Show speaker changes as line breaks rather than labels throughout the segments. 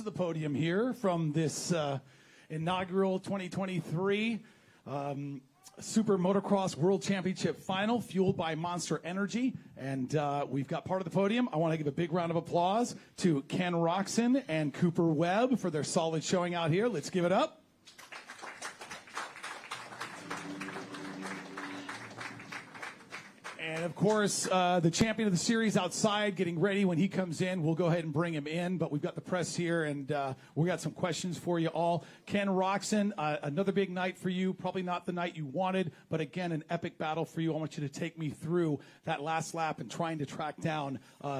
to the podium here from this inaugural 2023 SuperMotocross World Championship final, fueled by Monster Energy. And we've got part of the podium. I want to give a big round of applause to Ken Roxon and Cooper Webb for their solid showing out here. Let's give it up. And, of course, the champion of the series outside getting ready. When he comes in, we'll go ahead and bring him in. But we've got the press here, and we got some questions for you all. Ken Roxon, another big night for you. Probably not the night you wanted, but, again, an epic battle for you. I want you to take me through that last lap and trying to track down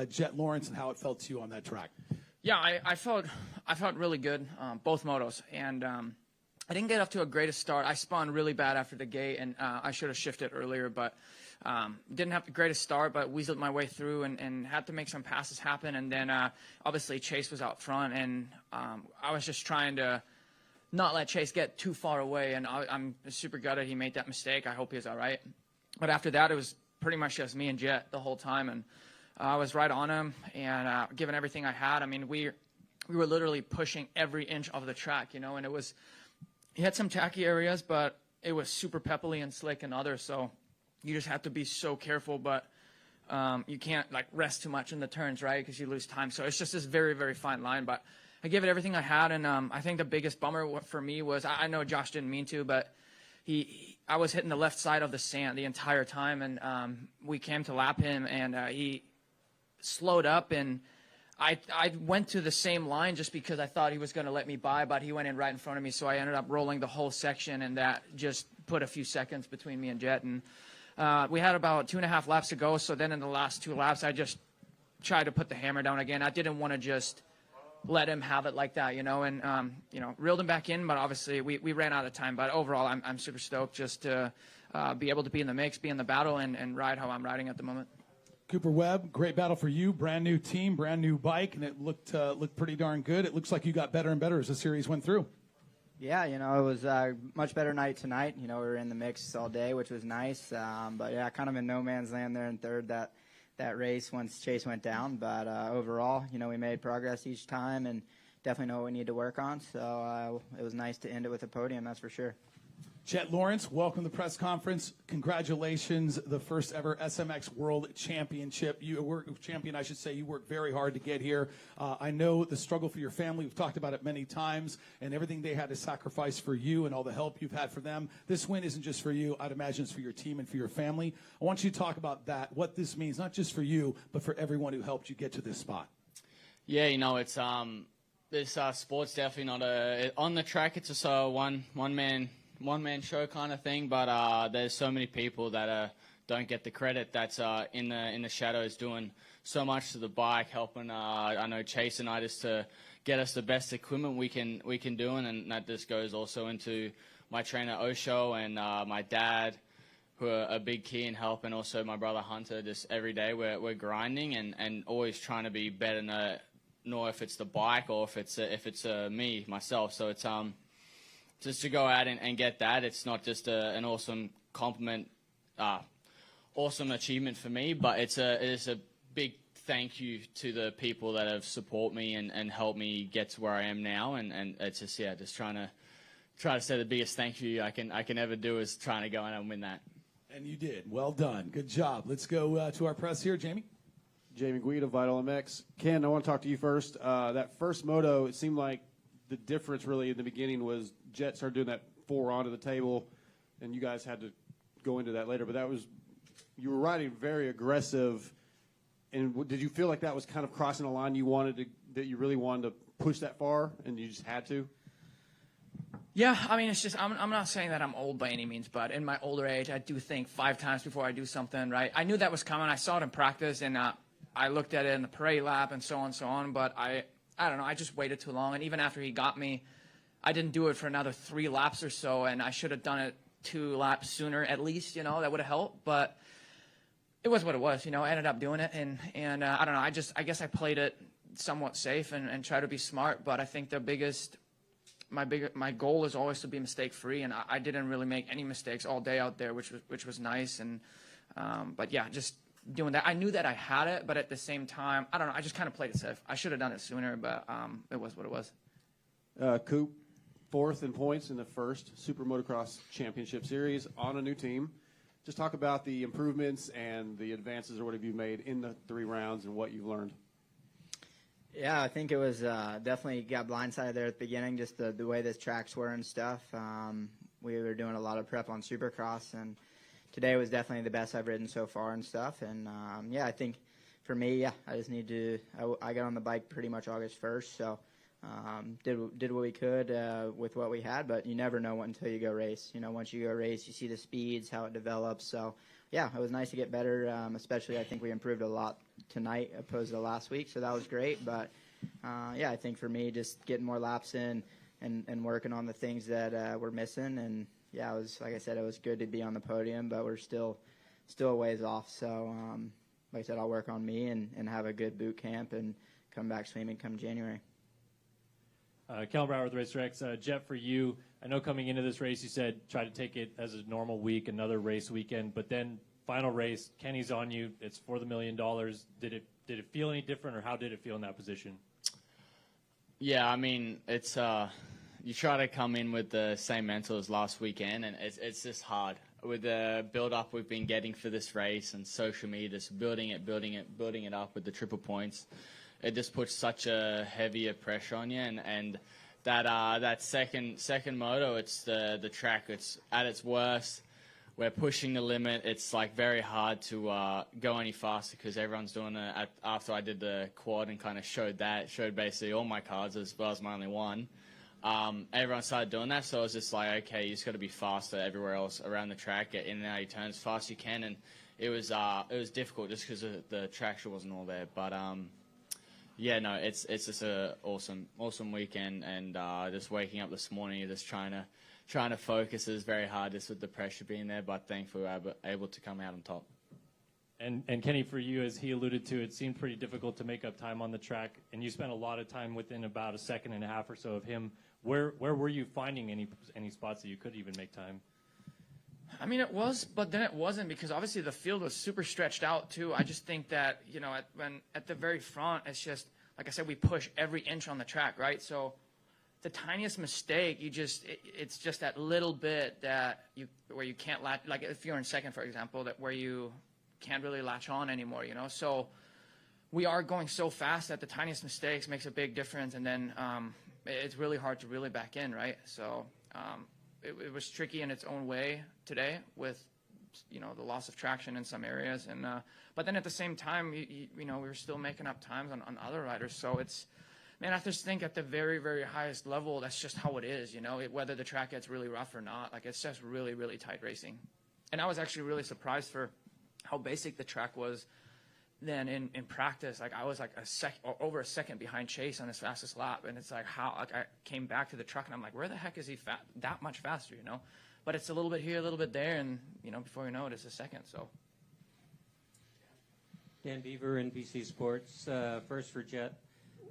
Jet Lawrence and how it felt to you on that track.
Yeah, I felt really good, both motos. And I didn't get off to a greatest start. I spun really bad after the gate, and I should have shifted earlier, but didn't have the greatest start, but weaseled my way through and had to make some passes happen. And then obviously Chase was out front, and I was just trying to not let Chase get too far away. And I'm super gutted he made that mistake. I hope he's all right. But after that, it was pretty much just me and Jet the whole time, and I was right on him and giving everything I had. I mean, we were literally pushing every inch of the track, you know, and he had some tacky areas, but it was super pepply and slick and others, so you just have to be so careful, but you can't, like, rest too much in the turns, right, because you lose time. So it's just this very, very fine line. But I gave it everything I had, and I think the biggest bummer for me was, I know Josh didn't mean to, but I was hitting the left side of the sand the entire time, and we came to lap him, and he slowed up, and I went to the same line just because I thought he was going to let me by, but he went in right in front of me, so I ended up rolling the whole section, and that just put a few seconds between me and Jet. And we had about 2.5 laps to go, so then in the last 2 laps, I just tried to put the hammer down again. I didn't want to just let him have it like that, you know, and, you know, reeled him back in, but obviously we ran out of time. But overall, I'm super stoked just to be able to be in the mix, be in the battle, and ride how I'm riding at the moment.
Cooper Webb, great battle for you. Brand new team, brand new bike, and it looked pretty darn good. It looks like you got better and better as the series went through.
Yeah, you know, it was a much better night tonight. You know, we were in the mix all day, which was nice. But, yeah, kind of in no man's land there in third that race once Chase went down. But overall, you know, we made progress each time and definitely know what we need to work on. So it was nice to end it with a podium, that's for sure.
Jet Lawrence, welcome to the press conference. Congratulations, the first ever SMX World Championship. You were champion, I should say. You worked very hard to get here. I know the struggle for your family. We've talked about it many times, and everything they had to sacrifice for you and all the help you've had for them. This win isn't just for you. I'd imagine it's for your team and for your family. I want you to talk about that, what this means, not just for you, but for everyone who helped you get to this spot.
Yeah, you know, it's this sport's definitely not on the track. It's just a one-man show kind of thing, but there's so many people that don't get the credit that's in the shadows doing so much to the bike, helping I know Chase and I just to get us the best equipment we can do, and that just goes also into my trainer Osho and my dad, who are a big key in helping, also my brother Hunter. Just every day we're grinding and always trying to be better than nor if it's the bike or if it's me myself. So it's just to go out and get that, it's not just an awesome compliment, awesome achievement for me, but it is a big thank you to the people that have supported me and helped me get to where I am now. And it's just, yeah, just trying to say the biggest thank you I can ever do is trying to go out and win that.
And you did. Well done. Good job. Let's go to our press here. Jamie?
Jamie Guida, Vital MX. Ken, I want to talk to you first. That first moto, it seemed like the difference really in the beginning was Jet started doing that 4 onto the table, and you guys had to go into that later. But you were riding very aggressive. And did you feel like that was kind of crossing a line that you really wanted to push that far, and you just had to?
Yeah, I mean, it's just I'm not saying that I'm old by any means, but in my older age, I do think 5 times before I do something, right? I knew that was coming. I saw it in practice, and I looked at it in the parade lap and so on, but I don't know. I just waited too long, and even after he got me, I didn't do it for another 3 laps or so, and I should have done it 2 laps sooner at least, you know, that would have helped, but it was what it was, you know. I ended up doing it, and I don't know. I guess I played it somewhat safe and tried to be smart, but I think my goal is always to be mistake-free, and I didn't really make any mistakes all day out there, which was nice, and but yeah, just doing that. I knew that I had it, but at the same time, I don't know. I just kind of played it safe. I should have done it sooner, but it was what it was.
Coop, 4th in points in the first SuperMotocross Championship Series on a new team. Just talk about the improvements and the advances or what have you made in the 3 rounds and what you've learned.
Yeah, I think it was definitely got blindsided there at the beginning, just the way the tracks were and stuff. We were doing a lot of prep on Supercross, and today was definitely the best I've ridden so far and stuff. And, yeah, I think for me, I just need to I got on the bike pretty much August 1st, so did what we could with what we had, but you never know until you go race. You know, once you go race, you see the speeds, how it develops. So, yeah, it was nice to get better, especially I think we improved a lot tonight opposed to last week, so that was great. But, yeah, I think for me, just getting more laps in and working on the things that we're missing. And, yeah, it was, like I said, it was good to be on the podium, but we're still a ways off. So, like I said, I'll work on me and have a good boot camp and come back swimming come January.
Kellen Brower with RacerX. Jet, for you, I know coming into this race you said try to take it as a normal week, another race weekend, but then final race, Kenny's on you. It's for the $1 million. Did it feel any different, or how did it feel in that position?
Yeah, I mean, it's you try to come in with the same mental as last weekend, and it's just hard with the build-up we've been getting for this race and social media, just building it up with the triple points. It just puts such a heavier pressure on you, and that second moto, it's the track. It's at its worst. We're pushing the limit. It's like very hard to go any faster because everyone's doing it. After I did the quad and kind of showed basically all my cards as well as my only one. Everyone started doing that, so I was just like, okay, you just got to be faster everywhere else around the track, get in and out of your turns as fast as you can, and it was difficult just because the traction wasn't all there, but. Yeah, no, it's just a awesome weekend, and just waking up this morning, just trying to focus is very hard, just with the pressure being there. But thankfully, we're able to come out on top.
And Kenny, for you, as he alluded to, it seemed pretty difficult to make up time on the track, and you spent a lot of time within about a second and a half or so of him. Where were you finding any spots that you could even make time?
I mean, it was, but then it wasn't, because obviously the field was super stretched out too. I just think that, you know, at the very front, it's just, like I said, we push every inch on the track, right? So the tiniest mistake, it's just that little bit where you can't latch, like if you're in second, for example, where you can't really latch on anymore, you know? So we are going so fast that the tiniest mistakes makes a big difference, and then it's really hard to really back in, right? So it was tricky in its own way today with, you know, the loss of traction in some areas, and but then at the same time, you know, we were still making up times on other riders. So it's, man, I just think at the very, very highest level, that's just how it is, you know, whether the track gets really rough or not. Like, it's just really, really tight racing. And I was actually really surprised for how basic the track was then in practice. Like, I was like over a second behind Chase on his fastest lap, and it's like, how, like, I came back to the truck and I'm like, where the heck is he that much faster, you know? But it's a little bit here, a little bit there, and, you know, before you know it, it's a second. So
Dan Beaver, NBC Sports. First for Jet,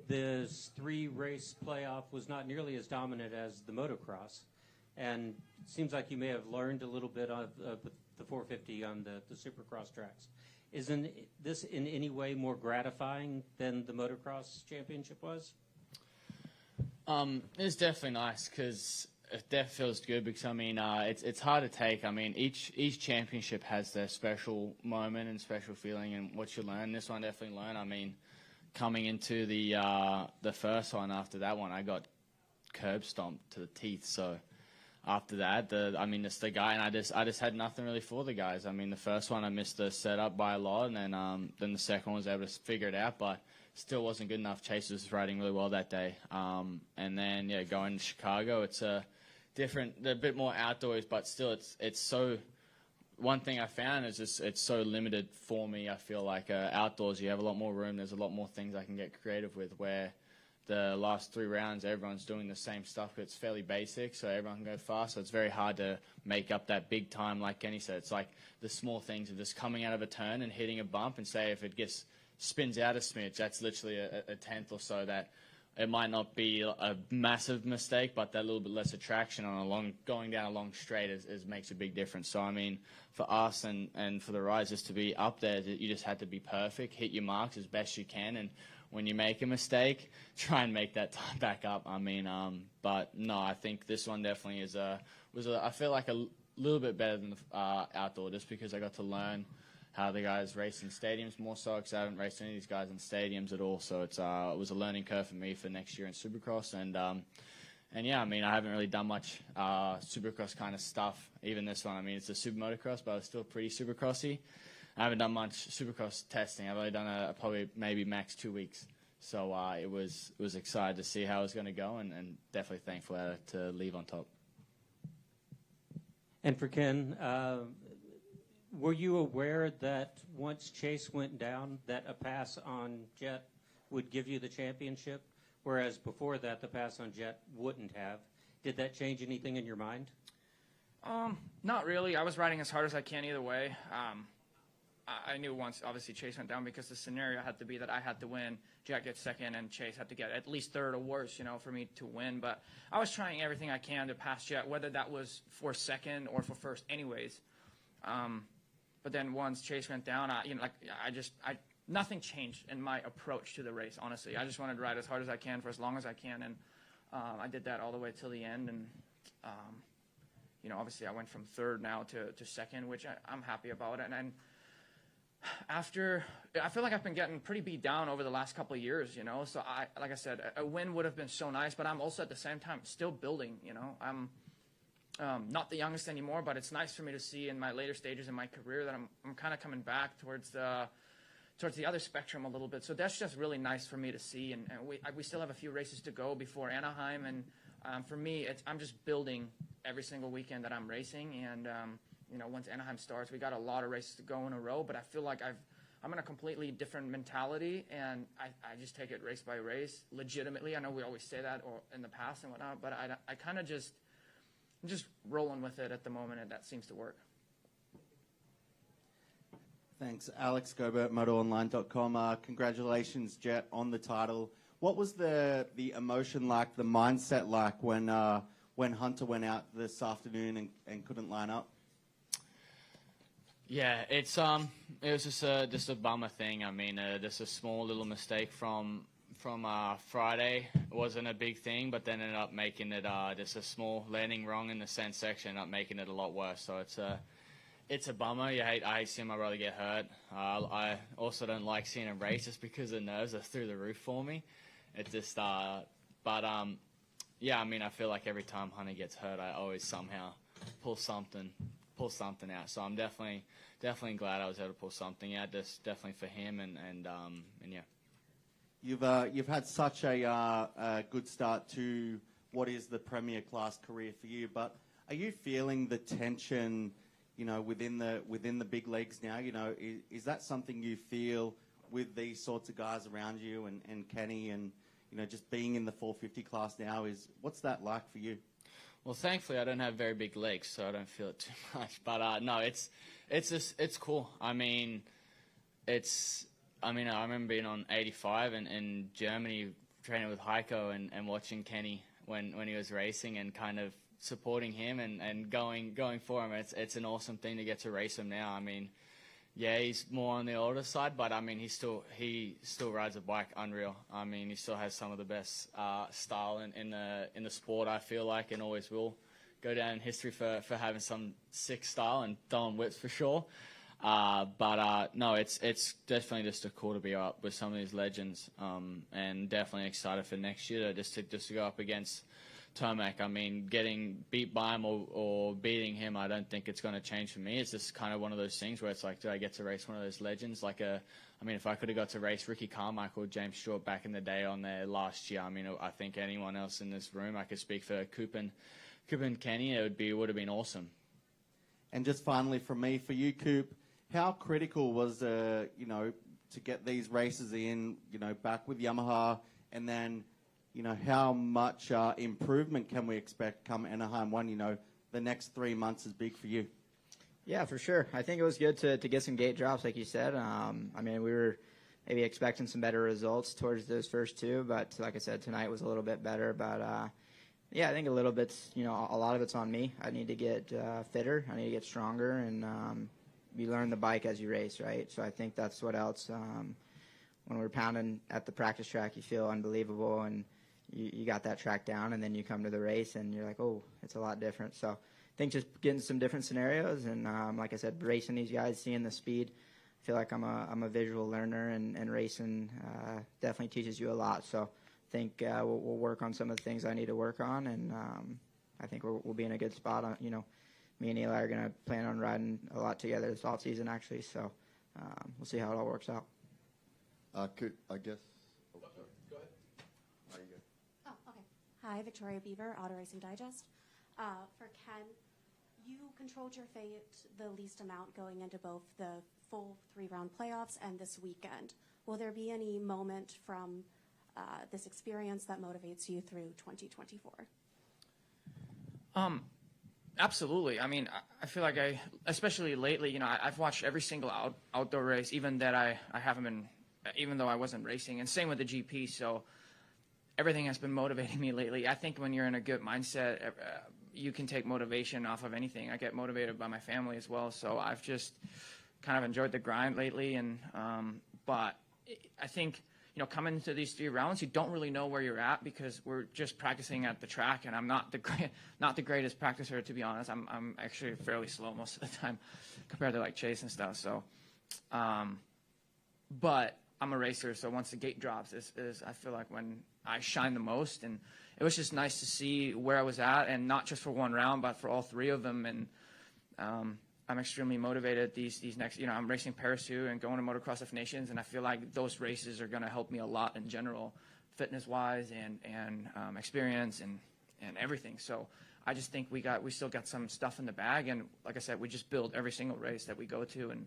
this 3-race playoff was not nearly as dominant as the motocross, and it seems like you may have learned a little bit of the 450 on the Supercross tracks. Isn't this in any way more gratifying than the motocross championship was?
It's definitely nice because it definitely feels good, because I mean it's hard to take. I mean each championship has their special moment and special feeling and what you learn. This one definitely learned. I mean, coming into the first one, after that one, I got curb stomped to the teeth. So after that, it's the guy, and I just had nothing really for the guys. I mean, the first one I missed the setup by a lot, and then the second one was able to figure it out, but still wasn't good enough. Chase was riding really well that day. And then going to Chicago, it's a bit more outdoors, but still it's so. One thing I found is just it's so limited for me. I feel like outdoors you have a lot more room. There's a lot more things I can get creative with, where the last 3 rounds, everyone's doing the same stuff. It's fairly basic, so everyone can go fast. So it's very hard to make up that big time, like Kenny said. It's like the small things of just coming out of a turn and hitting a bump, and say if it spins out a smidge, that's literally a tenth or so that it might not be a massive mistake, but that little bit less attraction on going down a long straight makes a big difference. So, I mean, for us and for the riders, just to be up there, you just had to be perfect, hit your marks as best you can, and when you make a mistake, try and make that time back up. I mean, but no, I think this one definitely I feel like a little bit better than the outdoor, just because I got to learn how the guys race in stadiums more so, because I haven't raced any of these guys in stadiums at all. So it was a learning curve for me for next year in Supercross. And yeah, I mean, I haven't really done much Supercross kind of stuff, even this one. I mean, it's a SuperMotocross, but it's still pretty Supercrossy. I haven't done much Supercross testing. I've only done probably maybe max 2 weeks. So it was excited to see how it was going to go, and definitely thankful to leave on top.
And for Ken, were you aware that once Chase went down, that a pass on Jet would give you the championship, whereas before that, the pass on Jet wouldn't have? Did that change anything in your mind?
Not really. I was riding as hard as I can either way. I knew once, obviously, Chase went down because the scenario had to be that I had to win, Jet gets second, and Chase had to get at least third or worse, for me to win. But I was trying everything I can to pass Jet, whether that was for second or for first anyways. But then once Chase went down, nothing changed in my approach to the race, honestly. I just wanted to ride as hard as I can for as long as I can, and I did that all the way till the end. And, obviously I went from third now to second, which I'm happy about. And after, I feel like I've been getting pretty beat down over the last couple of years, So like I said, a win would have been so nice, but I'm also at the same time still building, I'm not the youngest anymore, but it's nice for me to see in my later stages in my career that I'm kind of coming back towards the other spectrum a little bit. So that's just really nice for me to see. And we still have a few races to go before Anaheim. And for me, I'm just building every single weekend that I'm racing. And, once Anaheim starts, we got a lot of races to go in a row. But I feel like I'm in a completely different mentality. And I just take it race by race legitimately. I know we always say that or in the past and whatnot, but I kind of I'm just rolling with it at the moment, and that seems to work.
Thanks. Alex Gobert, MotoOnline.com. Congratulations, Jet, on the title. What was the emotion like, the mindset like when Hunter went out this afternoon and couldn't line up?
Yeah, it was just a bummer thing. I mean, just a small little mistake from Friday. It wasn't a big thing, but then ended up making it just a small landing wrong in the center section, ended up making it a lot worse. So it's a bummer. I hate seeing my brother get hurt. I also don't like seeing him race just because the nerves are through the roof for me. It just yeah, I mean, I feel like every time Hunter gets hurt, I always somehow pull something out. So I'm definitely glad I was able to pull something out, just definitely for him and yeah.
You've had such a good start to what is the premier class career for you, but are you feeling the tension, within the big leagues now? Is that something you feel with these sorts of guys around you and Kenny and just being in the 450 class now? What's that like for you?
Well, thankfully I don't have very big legs, so I don't feel it too much. But no, it's cool. I mean, I remember being on 85 in Germany, training with Heiko and watching Kenny when he was racing and kind of supporting him and going for him. It's an awesome thing to get to race him now. I mean, yeah, he's more on the older side, but I mean, he still rides a bike unreal. I mean, he still has some of the best style in the sport, I feel like, and always will go down in history for having some sick style and throwing whips for sure. No, it's definitely just cool to be up with some of these legends, and definitely excited for next year just to go up against Tomac. I mean, getting beat by him or beating him, I don't think it's going to change for me. It's just kind of one of those things where it's like, do I get to race one of those legends? If I could have got to race Ricky Carmichael or James Stewart back in the day on there last year, I think anyone else in this room, I could speak for Coop and Kenny, it would have been awesome.
And just finally from me, for you, Coop, how critical was, to get these races in, back with Yamaha, and then, how much improvement can we expect come Anaheim 1? The next 3 months is big for you.
Yeah, for sure. I think it was good to get some gate drops, like you said. We were maybe expecting some better results towards those first two. But like I said, tonight was a little bit better. But yeah, I think a little bit's, a lot of it's on me. I need to get fitter. I need to get stronger, and you learn the bike as you race, right? So I think that's what else. When we're pounding at the practice track, you feel unbelievable, and you got that track down, and then you come to the race, and you're like, oh, it's a lot different. So I think just getting some different scenarios, and like I said, racing these guys, seeing the speed. I feel like I'm a visual learner, and racing definitely teaches you a lot. So I think we'll work on some of the things I need to work on, and I think we'll be in a good spot. Me and Eli are going to plan on riding a lot together this off season, actually. So we'll see how it all works out.
I guess.
Go ahead.
There you go.
Oh, okay. Hi, Victoria Beaver, Auto Racing Digest. For Ken, you controlled your fate the least amount going into both the full 3-round playoffs and this weekend. Will there be any moment from this experience that motivates you through 2024?
Absolutely. I mean, I feel like especially lately, I've watched every single outdoor race, even that I haven't been, even though I wasn't racing, and same with the GP. So everything has been motivating me lately. I think when you're in a good mindset, you can take motivation off of anything. I get motivated by my family as well. So I've just kind of enjoyed the grind lately. And but I think, coming into these 3 rounds, you don't really know where you're at because we're just practicing at the track, and I'm not the greatest practicer, to be honest. I'm actually fairly slow most of the time compared to like Chase and stuff. So, but I'm a racer, so once the gate drops is I feel like when I shine the most, and it was just nice to see where I was at, and not just for one round, but for all 3 of them. And I'm extremely motivated these next, I'm racing Paris too and going to Motocross of Nations, and I feel like those races are going to help me a lot in general, fitness-wise and experience and everything. So I just think we still got some stuff in the bag, and like I said, we just build every single race that we go to and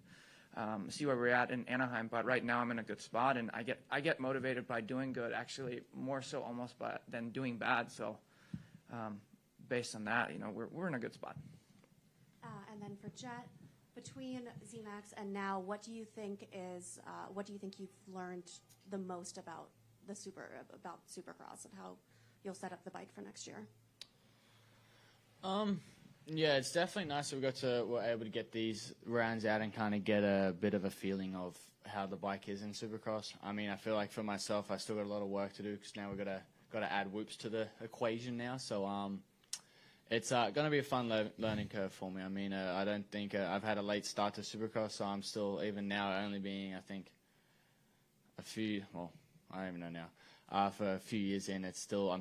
see where we're at in Anaheim. But right now I'm in a good spot, and I get motivated by doing good, actually more so almost than doing bad. So based on that, we're in a good spot.
And then for Jet, between ZMAX and now, what do you think you've learned the most about Supercross and how you'll set up the bike for next year?
Yeah, it's definitely nice that we're able to get these rounds out and kind of get a bit of a feeling of how the bike is in Supercross. I mean, I feel like for myself, I still got a lot of work to do because now we've got to add whoops to the equation now. So it's going to be a fun learning curve for me. I mean, I don't think I've had a late start to Supercross, so I'm still, even now, only being, I think, I don't even know now. For a few years in, I'm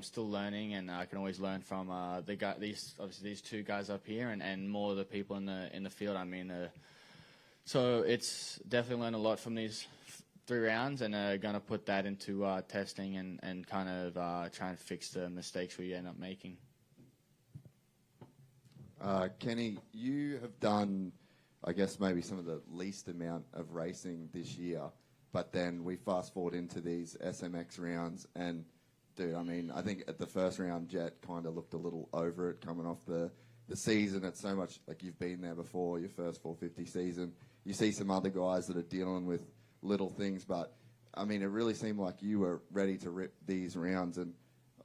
still learning, and I can always learn from these 2 guys up here, and more of the people in the field. I mean, so it's definitely learned a lot from these 3 rounds, and going to put that into testing and kind of try and fix the mistakes we end up making.
Kenny, you have done, I guess, maybe some of the least amount of racing this year, but then we fast forward into these SMX rounds, and dude, I mean, I think at the first round, Jet kind of looked a little over it coming off the season. It's so much like you've been there before, your first 450 season. You see some other guys that are dealing with little things, but I mean, it really seemed like you were ready to rip these rounds, and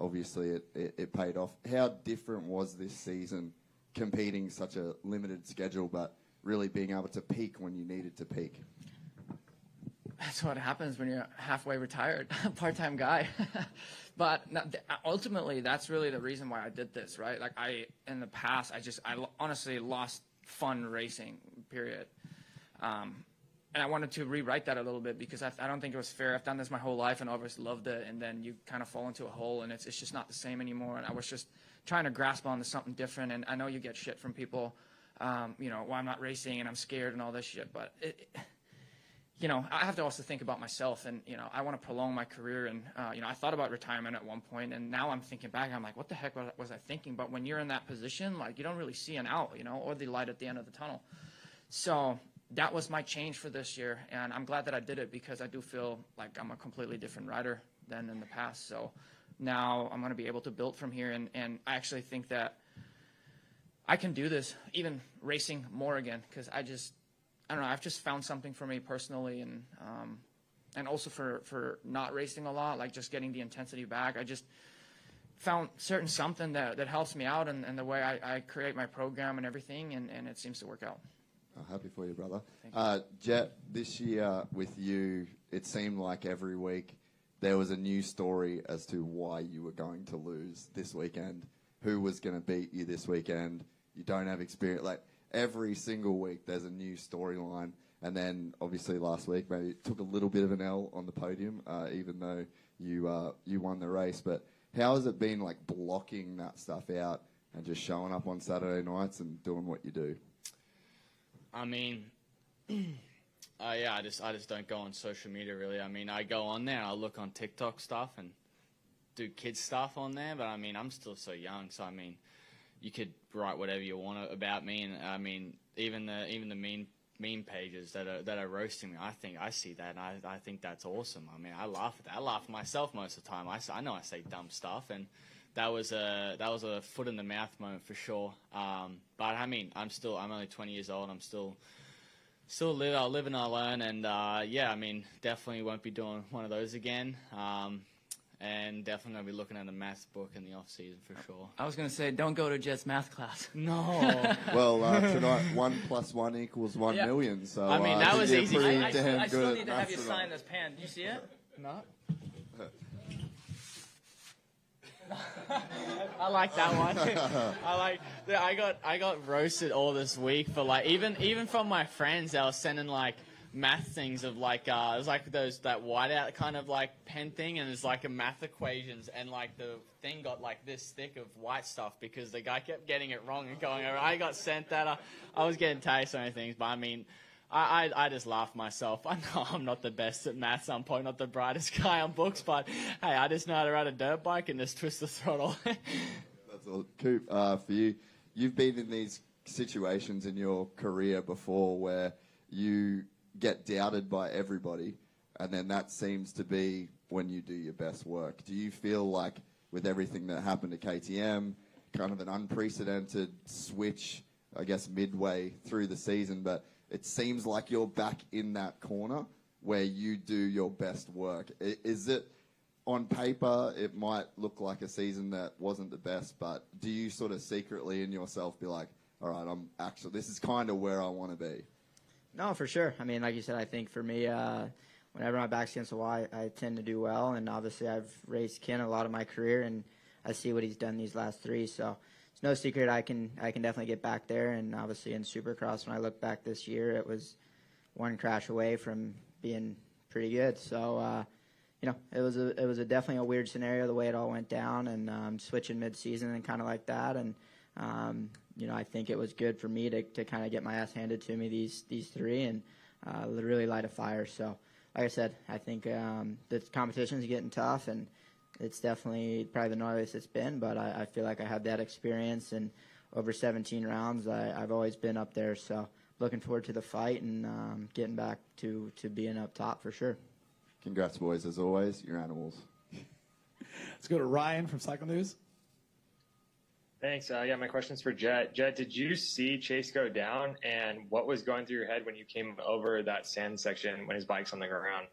obviously it paid off. How different was this season, competing such a limited schedule, but really being able to peak when you needed to peak?
That's what happens when you're halfway retired, part-time guy. But ultimately, that's really the reason why I did this, right? Like in the past, I honestly lost fun racing, period. And I wanted to rewrite that a little bit because I don't think it was fair. I've done this my whole life and always loved it, and then you kind of fall into a hole, and it's just not the same anymore. And I was just trying to grasp onto something different. And I know you get shit from people, well, I'm not racing and I'm scared and all this shit, but I have to also think about myself, and I want to prolong my career, and I thought about retirement at one point, and now I'm thinking back, I'm like, what the heck was I thinking? But when you're in that position, like, you don't really see an out, or the light at the end of the tunnel. So that was my change for this year, and I'm glad that I did it because I do feel like I'm a completely different rider than in the past. So now I'm going to be able to build from here, and I actually think that I can do this, even racing more again, because I don't know, I've just found something for me personally, and also for not racing a lot, like just getting the intensity back. I just found something that helps me out and the way I create my program and everything, and it seems to work out.
I'm happy for you, brother.
Thank you.
Jet, this year with you, it seemed like every week there was a new story as to why you were going to lose this weekend, who was going to beat you this weekend. You don't have experience. Like, every single week there's a new storyline. And then, obviously, last week maybe it took a little bit of an L on the podium, even though you won the race. But how has it been, like, blocking that stuff out and just showing up on Saturday nights and doing what you do?
I mean, yeah, I just don't go on social media, really. I mean, I go on there and I look on TikTok stuff and do kids stuff on there. But, I mean, I'm still so young. So, I mean, you could write whatever you want about me. And, I mean, even the meme pages that are roasting me, I see that and I think that's awesome. I mean, I laugh at that. I laugh at myself most of the time. I know I say dumb stuff, and that was a foot in the mouth moment for sure. But I mean, I'm only 20 years old. I'm still I'll live and I'll learn, and yeah, I mean, definitely won't be doing one of those again. And definitely going to be looking at a math book in the off season for sure.
I was going to say, don't go to Jet's math class.
No.
Well, tonight 1 + 1 = 1 million. So
I mean, that was easy.
I still need to have you sign this pen. Do you see it?
No. I like that one. I got roasted all this week for like even from my friends. They were sending like math things of like it was like that whiteout kind of like pen thing, and it's like a math equations, and like the thing got like this thick of white stuff because the guy kept getting it wrong and going over. I got sent that. I was getting taste on things, but I mean, I just laugh myself. I know I'm not the best at maths. I'm probably not the brightest guy on books, but hey, I just know how to ride a dirt bike and just twist the throttle.
That's all. Coop, for you, you've been in these situations in your career before where you get doubted by everybody, and then that seems to be when you do your best work. Do you feel like with everything that happened to KTM, kind of an unprecedented switch, I guess, midway through the season, but it seems like you're back in that corner where you do your best work? Is it, on paper, it might look like a season that wasn't the best, but do you sort of secretly in yourself be like, all right, this is kind of where I want to be?
No, for sure. I mean, like you said, I think for me, whenever my back's against the wall, I tend to do well. And obviously, I've raced Ken a lot of my career, and I see what he's done these last three. So it's no secret I can definitely get back there. And obviously, in Supercross, when I look back this year, it was one crash away from being pretty good. So you know, it was definitely a weird scenario the way it all went down, and switching mid-season and kind of like that. And you know, I think it was good for me to kind of get my ass handed to me these three and really light a fire. So, like I said, I think the competition is getting tough, and it's definitely probably the gnarliest it's been. But I feel like I have that experience, and over 17 rounds, I've always been up there. So, looking forward to the fight and getting back to being up top for sure.
Congrats, boys, as always. You're animals.
Let's go to Ryan from Cycle News.
Thanks. Yeah, my question's for Jet. Jet, did you see Chase go down, and what was going through your head when you came over that sand section when his bike's on the ground?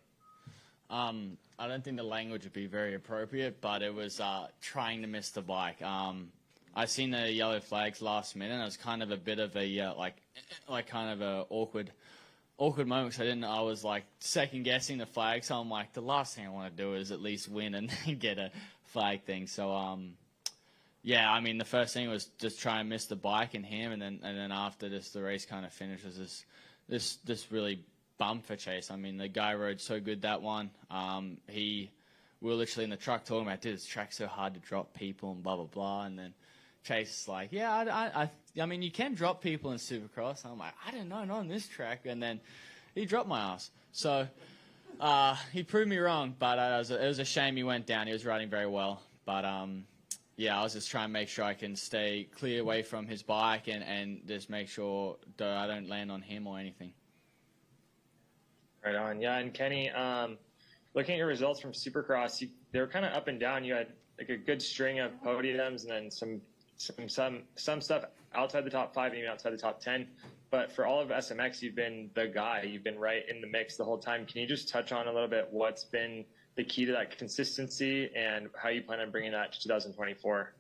I don't think the language would be very appropriate, but it was trying to miss the bike. I seen the yellow flags last minute, and it was kind of a bit of a like kind of a awkward moment because I was like second guessing the flag. So I'm like, the last thing I want to do is at least win and get a flag thing. So yeah, I mean, the first thing was just try and miss the bike and him, and then after this, the race kind of finishes this really bump for Chase. I mean, the guy rode so good that one. We were literally in the truck talking about, dude, this track's so hard to drop people and blah blah blah, and then Chase is like, yeah, I mean, you can drop people in Supercross. And I'm like, I don't know, not on this track, and then he dropped my ass. So he proved me wrong, but it was a shame he went down. He was riding very well, but yeah, I was just trying to make sure I can stay clear away from his bike and just make sure that I don't land on him or anything.
Right on. Yeah, and Kenny, looking at your results from Supercross, they were kind of up and down. You had like a good string of podiums and then some stuff outside the top 5 and even outside the top 10. But for all of SMX, you've been the guy. You've been right in the mix the whole time. Can you just touch on a little bit what's been the key to that consistency and how you plan on bringing that to 2024?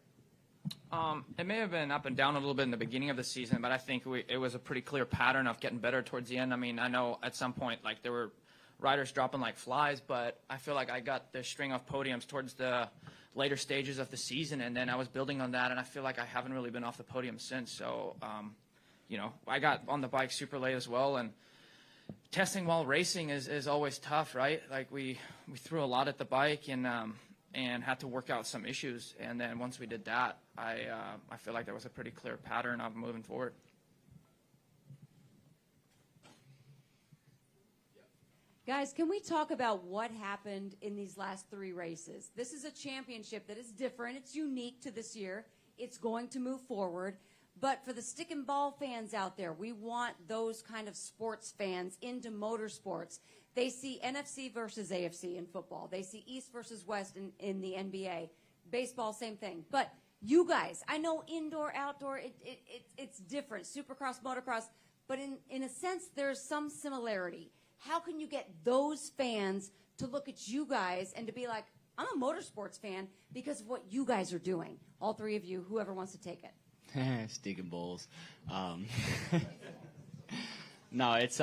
It may have been up and down a little bit in the beginning of the season, but I think it was a pretty clear pattern of getting better towards the end. I mean, I know at some point, like, there were riders dropping like flies, but I feel like I got the string of podiums towards the later stages of the season, and then I was building on that, and I feel like I haven't really been off the podium since. So, you know, I got on the bike super late as well, and testing while racing is always tough, right? Like, we threw a lot at the bike and had to work out some issues, and then once we did that, I feel like there was a pretty clear pattern of moving forward.
Guys, can we talk about what happened in these last 3 races? This is a championship that is different. It's unique to this year. It's going to move forward. But for the stick and ball fans out there, we want those kind of sports fans into motorsports. They see NFC versus AFC in football. They see East versus West in the NBA. Baseball, same thing. But you guys, I know indoor, outdoor, it's different. Supercross, motocross. But in a sense, there's some similarity. How can you get those fans to look at you guys and to be like, I'm a motorsports fan because of what you guys are doing? All 3 of you, whoever wants to take it.
Stick and balls. No, it's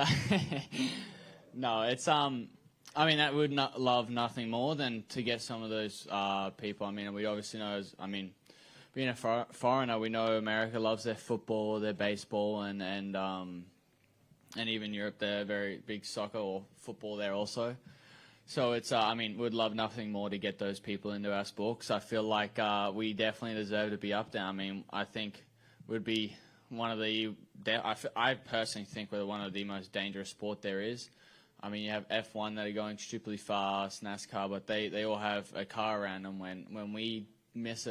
no, it's I mean, I would love nothing more than to get some of those people. I mean, we obviously know, being a foreigner, we know America loves their football, their baseball, and even Europe, they're very big soccer or football there also. So it's, I mean, we'd love nothing more to get those people into our sport, because I feel like we definitely deserve to be up there. I mean, I think we'd be one of the, I personally think we're one of the most dangerous sport there is. I mean, you have F1 that are going stupidly fast, NASCAR, but they all have a car around them. When we miss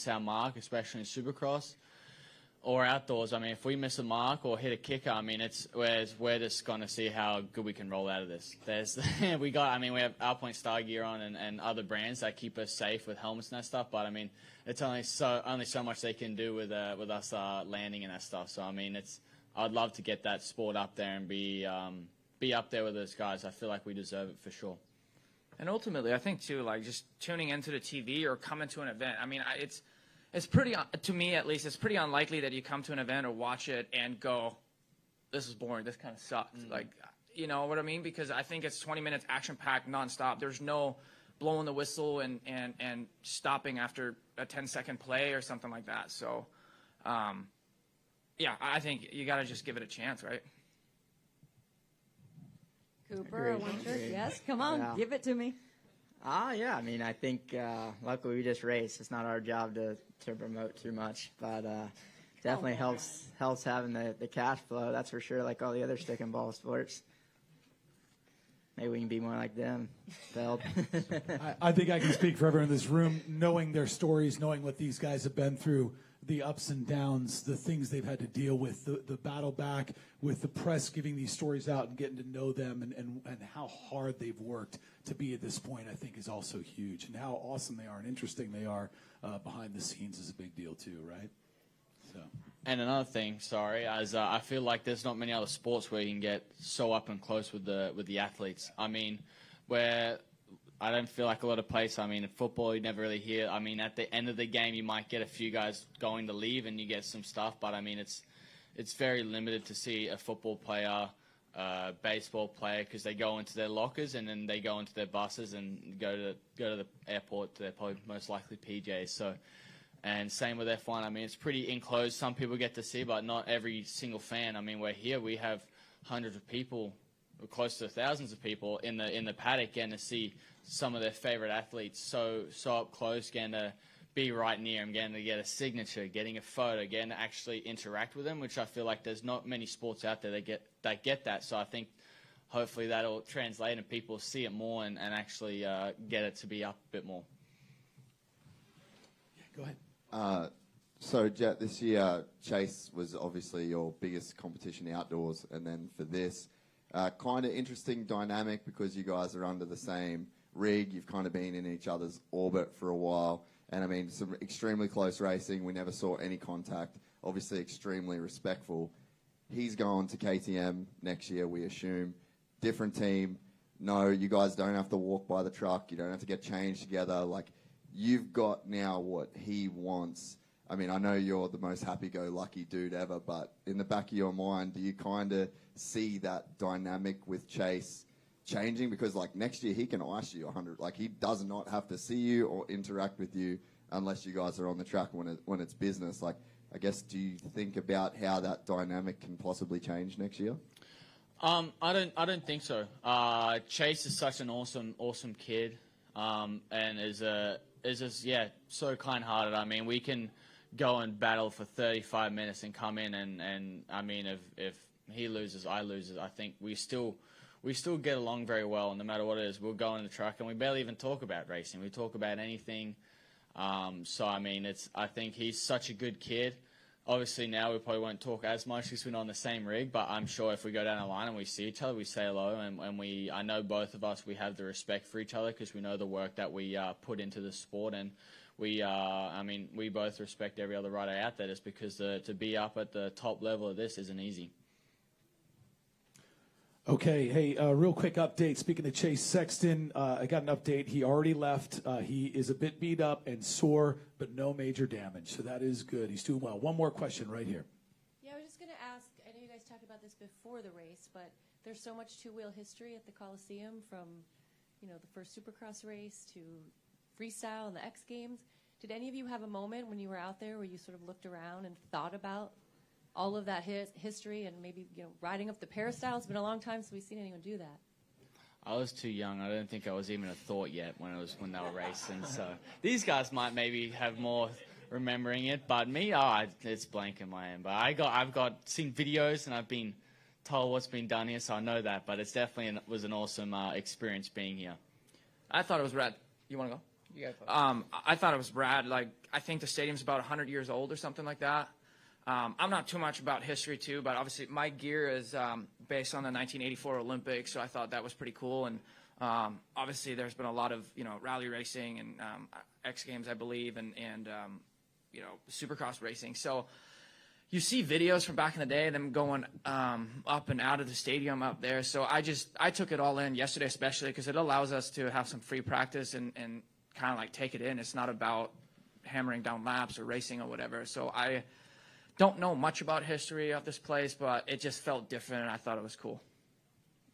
our mark, especially in Supercross, or outdoors, I mean, if we miss a mark or hit a kicker, I mean, we're just going to see how good we can roll out of this. We have Alpine Star gear on and other brands that keep us safe with helmets and that stuff, but I mean, it's only so much they can do with us landing and that stuff. So I mean, I'd love to get that sport up there and be up there with those guys. I feel like we deserve it for sure.
And ultimately, I think too, like, just tuning into the TV or coming to an event. I mean, it's pretty, to me at least, it's pretty unlikely that you come to an event or watch it and go, this is boring, this kind of sucks. Like, you know what I mean? Because I think it's 20 minutes action-packed nonstop. There's no blowing the whistle and stopping after a 10-second play or something like that. So, yeah, I think you got to just give it a chance, right?
Cooper, yes, come on, give it to me.
Yeah, I mean, I think luckily we just race. It's not our job to promote too much, but definitely helps having the cash flow, that's for sure, like all the other stick and ball sports. Maybe we can be more like them.
I think I can speak for everyone in this room, knowing their stories, knowing what these guys have been through, the ups and downs, the things they've had to deal with, the battle back with the press giving these stories out and getting to know them and how hard they've worked to be at this point, I think is also huge. And how awesome they are and interesting they are behind the scenes is a big deal too, right? So.
And another thing, I feel like there's not many other sports where you can get so up and close with the athletes. I mean, where I don't feel like a lot of places. I mean, in football, you never really hear. I mean, at the end of the game, you might get a few guys going to leave and you get some stuff. But, I mean, it's very limited to see a football player, baseball player, because they go into their lockers and then they go into their buses and go to the airport to their probably most likely PJs. So, and same with F1. I mean, it's pretty enclosed. Some people get to see, but not every single fan. I mean, we're here. We have hundreds of people, close to thousands of people in the paddock getting to see some of their favorite athletes so up close, getting to be right near them, getting to get a signature, getting a photo, getting to actually interact with them, which I feel like there's not many sports out there that get that. So I think hopefully that'll translate and people see it more and actually get it to be up a bit more.
Yeah, go ahead.
So, Jet, this year, Chase was obviously your biggest competition outdoors, and then for this, kind of interesting dynamic because you guys are under the same rig. You've kind of been in each other's orbit for a while, and I mean, some extremely close racing. We never saw any contact. Obviously, extremely respectful. he's going to KTM next year, we assume. Different team. No, you guys don't have to walk by the truck. You don't have to get changed together. Like, you've got now what he wants. I mean, I know you're the most happy-go-lucky dude ever, but in the back of your mind, do you kind of see that dynamic with Chase changing? Because, like, next year he can ice you 100. Like, he does not have to see you or interact with you unless you guys are on the track when it's business. Like, I guess, do you think about how that dynamic can possibly change next year?
I don't think so. Chase is such an awesome kid, and is just so kind-hearted. I mean, we can go and battle for 35 minutes and come in and I mean, if he loses, I lose. I think we still get along very well, no matter what it is. We'll go on the track and we barely even talk about racing. We talk about anything. So I mean, I think he's such a good kid. Obviously now we probably won't talk as much because we're not on the same rig, but I'm sure if we go down the line and we see each other, we say hello, and I know both of us, we have the respect for each other because we know the work that we put into the sport, and we both respect every other rider out there just because to be up at the top level of this isn't easy.
Okay, hey, real quick update. Speaking of Chase Sexton, I got an update. He already left. He is a bit beat up and sore, but no major damage, so that is good. He's doing well. One more question right here.
Yeah, I was just going to ask, I know you guys talked about this before the race, but there's so much two-wheel history at the Coliseum from, the first Supercross race to freestyle and the X Games. Did any of you have a moment when you were out there where you sort of looked around and thought about all of that history and maybe, riding up the peristyle? It's been a long time since we've seen anyone do that.
I was too young. I don't think I was even a thought yet when they were racing. So these guys might maybe have more remembering it, but me, it's blank in my end. But I've seen videos and I've been told what's been done here, so I know that. But it's definitely was an awesome experience being here.
I thought it was rad. You want to go? I thought it was rad. Like, I think the stadium's about 100 years old or something like that. I'm not too much about history, too, but obviously my gear is based on the 1984 Olympics, so I thought that was pretty cool. And obviously there's been a lot of, rally racing and X Games, I believe, and Supercross racing. So you see videos from back in the day, them going up and out of the stadium up there. So I took it all in yesterday, especially because it allows us to have some free practice and kind of like take it in. It's not about hammering down laps or racing or whatever. So I don't know much about history of this place, but it just felt different, and I thought it was cool.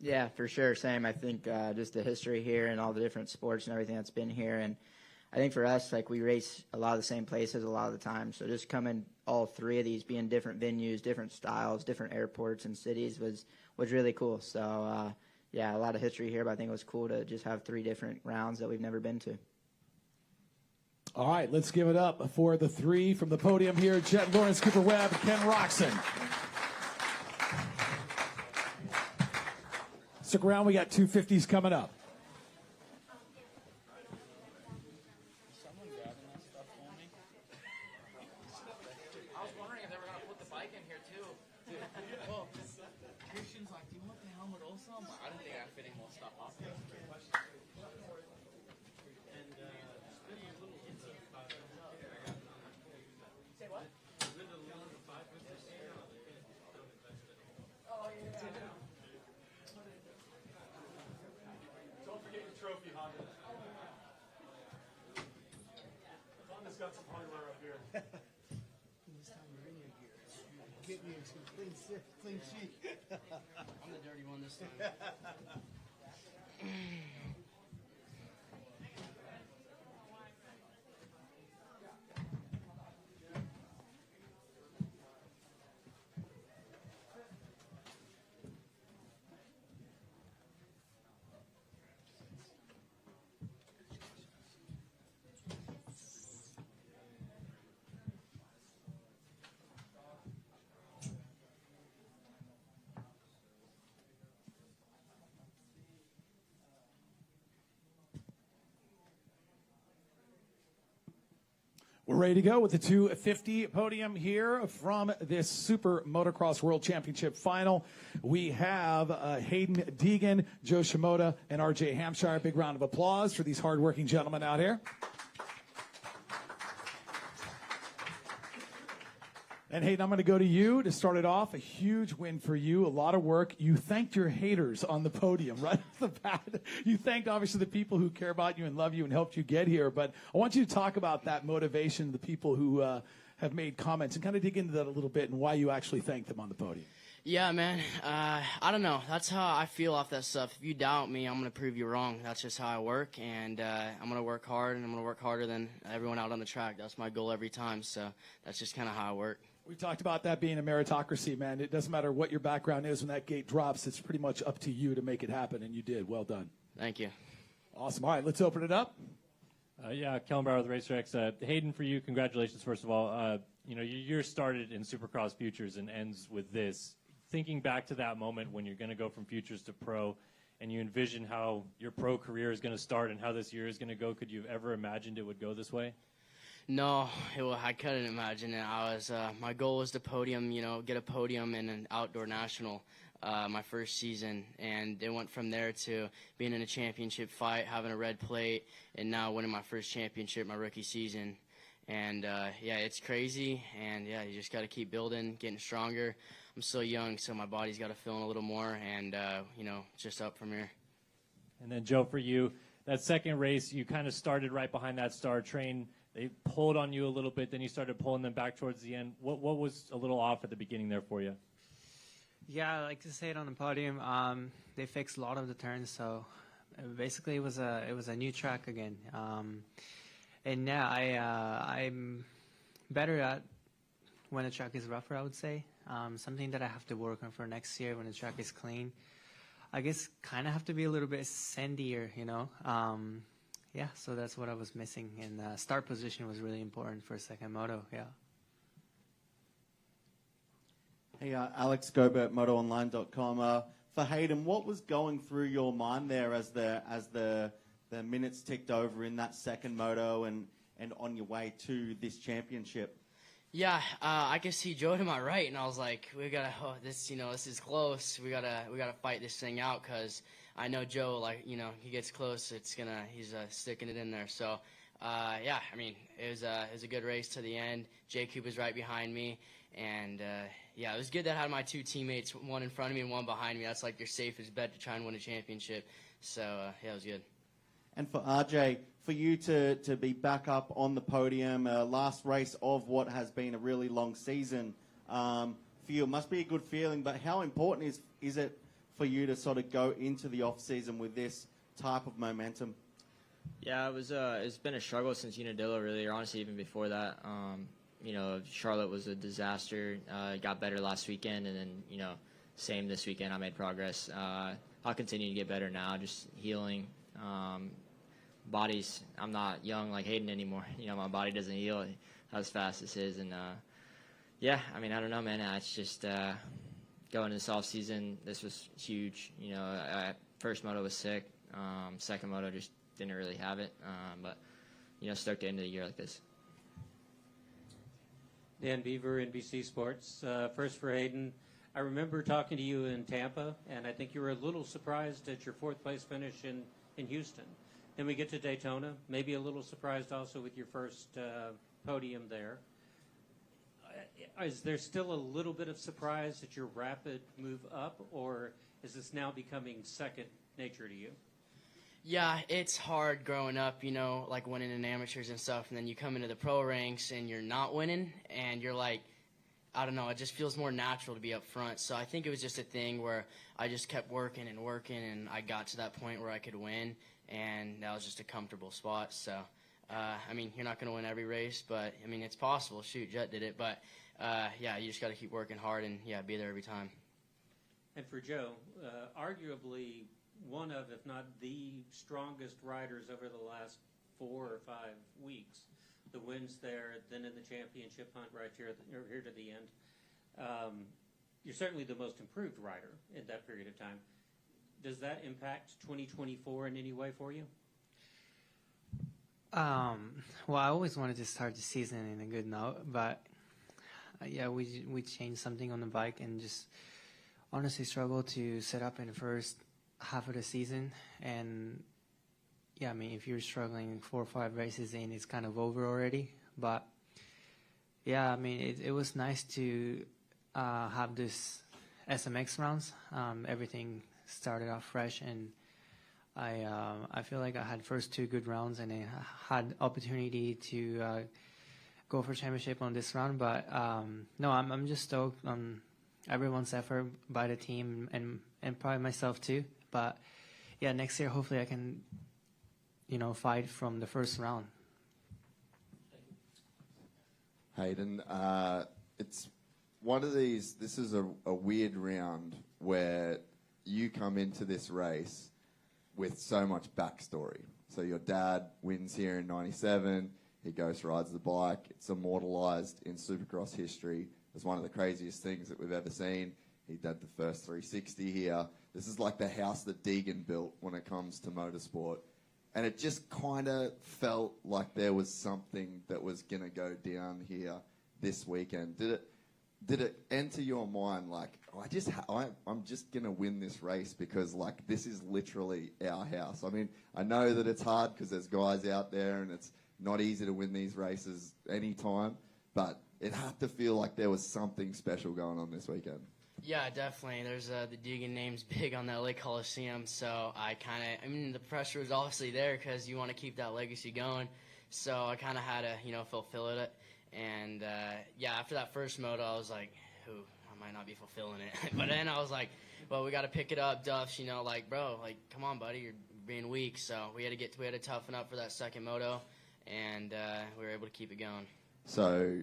Yeah, for sure. Same. I think just the history here and all the different sports and everything that's been here. And I think for us, like, we race a lot of the same places a lot of the time. So just coming all three of these, being different venues, different styles, different airports and cities was really cool. So, yeah, a lot of history here, but I think it was cool to just have three different rounds that we've never been to.
All right, let's give it up for the three from the podium here: Jet Lawrence, Cooper Webb, Ken Roxon. Stick around, we got 250s coming up.
I was wondering if they were going to put the bike in here, too. Well, Christian's like, do you want the helmet also? I didn't think I fit any more stuff up here.
Don't forget your trophy, Honda. Honda's got some hardware up here.
This time you're in your gear. Get me some clean sheet.
I'm the dirty one this time.
We're ready to go with the 250 podium here from this Super Motocross World Championship final. We have Hayden Deegan, Joe Shimoda, and RJ Hampshire. Big round of applause for these hardworking gentlemen out here. And Hayden, I'm going to go to you to start it off. A huge win for you, a lot of work. You thanked your haters on the podium right off the bat. You thanked, obviously, the people who care about you and love you and helped you get here. But I want you to talk about that motivation, the people who have made comments, and kind of dig into that a little bit and why you actually thanked them on the podium.
Yeah, man. I don't know. That's how I feel off that stuff. If you doubt me, I'm going to prove you wrong. That's just how I work, and I'm going to work hard, and I'm going to work harder than everyone out on the track. That's my goal every time, so that's just kind of how I work.
We talked about that being a meritocracy, man. It doesn't matter what your background is. When that gate drops, it's pretty much up to you to make it happen, and you did. Well done.
Thank you.
Awesome. All right, let's open it up.
Kellen Brower with RacerX. Hayden, for you, congratulations, first of all. Your year started in Supercross Futures and ends with this. Thinking back to that moment when you're going to go from Futures to Pro, and you envision how your pro career is going to start and how this year is going to go, could you have ever imagined it would go this way?
No, I couldn't imagine it. My goal was to podium, get a podium in an outdoor national my first season, and it went from there to being in a championship fight, having a red plate, and now winning my first championship my rookie season. And it's crazy, and you just got to keep building, getting stronger. I'm still young, so my body's got to fill in a little more, and just up from here.
And then Joe, for you, that second race, you kind of started right behind that star train. They pulled on you a little bit, then you started pulling them back towards the end. What was a little off at the beginning there for you?
Yeah, I like to say it on the podium. They fixed a lot of the turns, so basically it was a new track again. And yeah, I'm better at when the track is rougher, I would say. Something that I have to work on for next year when the track is clean. I guess kind of have to be a little bit sandier, so that's what I was missing. And start position was really important for a second moto, yeah.
Hey, Alex Gobert, MotoOnline.com. For Hayden, what was going through your mind there as the minutes ticked over in that second moto and on your way to this championship?
Yeah, I could see Joe to my right, and I was like, this is close. We gotta fight this thing out, because I know Joe, he gets close, he's sticking it in there. So, it was a good race to the end. J-Cube was right behind me, and it was good that I had my two teammates, one in front of me and one behind me. That's like your safest bet to try and win a championship. So, it was good.
And for RJ, for you to be back up on the podium, last race of what has been a really long season, for you, it must be a good feeling, but how important is it for you to sort of go into the off-season with this type of momentum?
Yeah, it's been a struggle since Unadilla, really, or honestly even before that. Charlotte was a disaster. It got better last weekend, and then, same this weekend. I made progress. I'll continue to get better now, just healing. I'm not young like Hayden anymore. My body doesn't heal as fast as his. And, I don't know, man. It's just going into this off-season, this was huge. First moto was sick. Second moto just didn't really have it. But stoked to end the year like this.
Dan Beaver, NBC Sports. First for Hayden. I remember talking to you in Tampa, and I think you were a little surprised at your fourth-place finish in Houston. Then we get to Daytona, maybe a little surprised also with your first podium there. Is there still a little bit of surprise at your rapid move up, or is this now becoming second nature to you?
Yeah, it's hard growing up, like winning in amateurs and stuff, and then you come into the pro ranks and you're not winning, and you're like, I don't know, it just feels more natural to be up front. So I think it was just a thing where I just kept working, and I got to that point where I could win, and that was just a comfortable spot. So, you're not going to win every race, but, it's possible. Shoot, Jet did it. But, you just got to keep working hard and, be there every time.
And for Joe, arguably one of, if not the strongest riders over the last 4 or 5 weeks. The wins there, then in the championship hunt right here to the end. You're certainly the most improved rider in that period of time. Does that impact 2024 in any way for you?
Well, I always wanted to start the season in a good note, but we changed something on the bike and just honestly struggled to set up in the first half of the season. And if you're struggling 4 or 5 races in, it's kind of over already. But Yeah, I mean, it was nice to have this SMX rounds. Everything started off fresh, and I feel like I had first 2 good rounds, and I had opportunity to go for championship on this round. But no, I'm just stoked on everyone's effort by the team and probably myself too. But yeah, next year hopefully I can, fight from the first round.
Hayden, it's one of these. This is a weird round where you come into this race with so much backstory. So your dad wins here in '97. He ghost rides the bike. It's immortalized in Supercross history as one of the craziest things that we've ever seen. He did the first 360 here. This is like the house that Deegan built when it comes to motorsport. And it just kind of felt like there was something that was going to go down here this weekend. Did it enter your mind like, I'm just going to win this race because, like, this is literally our house? I mean, I know that it's hard because there's guys out there and it's not easy to win these races anytime, but it had to feel like there was something special going on this weekend.
Yeah, definitely. There's the Deegan name's big on that Lake Coliseum, so the pressure was obviously there because you want to keep that legacy going. So I kind of had to, fulfill it. And after that first moto, I was like, I might not be fulfilling it. But then I was like, well, we got to pick it up, Duffs. Bro, come on, buddy, you're being weak. So we had to toughen up for that second moto, and we were able to keep it going.
So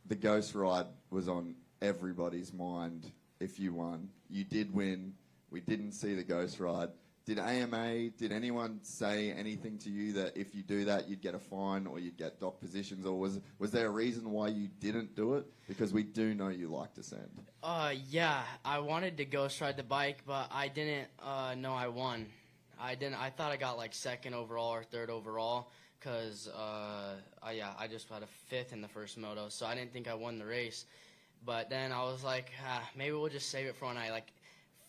the ghost ride was on everybody's mind if you won. You did win. We didn't see the ghost ride. Did anyone say anything to you that if you do that, you'd get a fine or you'd get dock positions? Or was there a reason why you didn't do it? Because we do know you like to send.
Yeah, I wanted to ghost ride the bike, but I didn't know I won. I thought I got like 2nd overall or 3rd overall because I just had a 5th in the first moto, so I didn't think I won the race. But then I was like, maybe we'll just save it for when I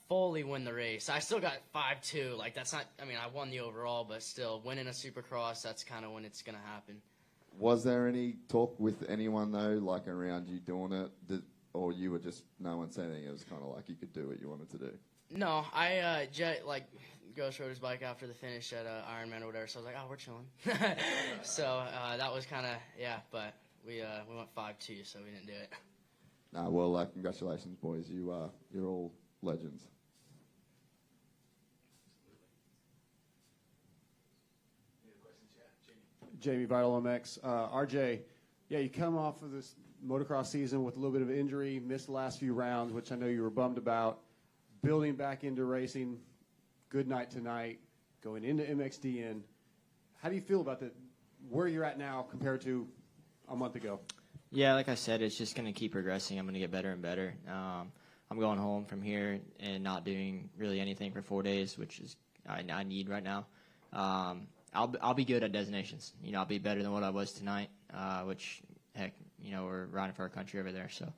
fully win the race. I still got 5-2. That's not. I mean, I won the overall, but still winning a Supercross. That's kind of when it's gonna happen.
Was there any talk with anyone though, around you doing it, or you were just no one saying anything? It was kind of like you could do what you wanted to do.
No, I ghost rode his bike after the finish at Ironman or whatever. So I was like, we're chilling. So that was kind of but we went 5-2, so we didn't do it.
Well, congratulations, boys. You're all legends.
Jamie, Vital MX. RJ, you come off of this motocross season with a little bit of injury, missed the last few rounds, which I know you were bummed about. Building back into racing, good night tonight, going into MXDN. How do you feel about where you're at now compared to a month ago?
Yeah, like I said, it's just going to keep progressing. I'm going to get better and better. I'm going home from here and not doing really anything for 4 days, which is I need right now. I'll be good at designations. I'll be better than what I was tonight, which, heck, we're riding for our country over there. So